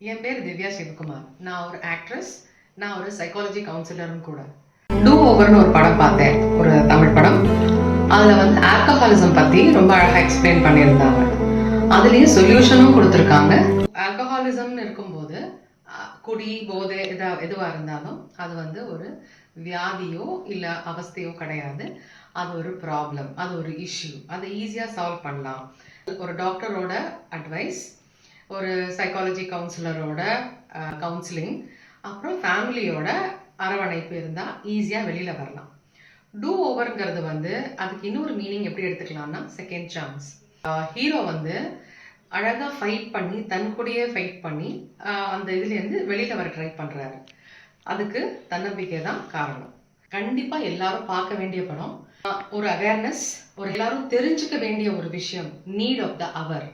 என் பேர் திவ்யா சிவகுமார். நான் ஒரு ஆக்ட்ரஸ், நான் ஒரு சைக்காலஜி கவுன்சிலரும் கூட. டூ ஓவர்னு ஒரு படம் பார்த்தேன், ஒரு தமிழ் படம். அதில் வந்து ஆல்கஹாலிசம் பற்றி ரொம்ப அழகாக எக்ஸ்பிளைன் பண்ணியிருந்தாங்க. அதுலேயும் சொல்யூஷனும் கொடுத்துருக்காங்க. ஆல்கஹாலிசம்னு இருக்கும்போது குடி போதை எதுவாக இருந்தாலும் அது வந்து ஒரு வியாதியோ இல்லை அவஸ்தையோ கிடையாது. அது ஒரு ப்ராப்ளம், அது ஒரு இஷ்யூ. அதை ஈஸியாக சால்வ் பண்ணலாம். ஒரு டாக்டரோட அட்வைஸ், ஒரு சைக்காலஜி கவுன்சிலரோட கவுன்சிலிங், அப்புறம் ஃபேமிலியோட அரவணைப்பு இருந்தால் ஈஸியாக வெளியில் வரலாம். டூ ஓவருங்கிறது வந்து அதுக்கு இன்னொரு மீனிங் எப்படி எடுத்துக்கலாம்னா செகண்ட் சான்ஸ். ஹீரோ வந்து அழகாக ஃபைட் பண்ணி தன் கூடயே ஃபைட் பண்ணி அந்த இதுலேருந்து வெளியில் வர ட்ரை பண்ணுறாரு. அதுக்கு தன்னம்பிக்கை தான் காரணம். கண்டிப்பாக எல்லாரும் பார்க்க வேண்டிய படம். ஒரு அவேர்னஸ், ஒரு எல்லாரும் தெரிஞ்சுக்க வேண்டிய ஒரு விஷயம், நீட் ஆஃப் த அவர்.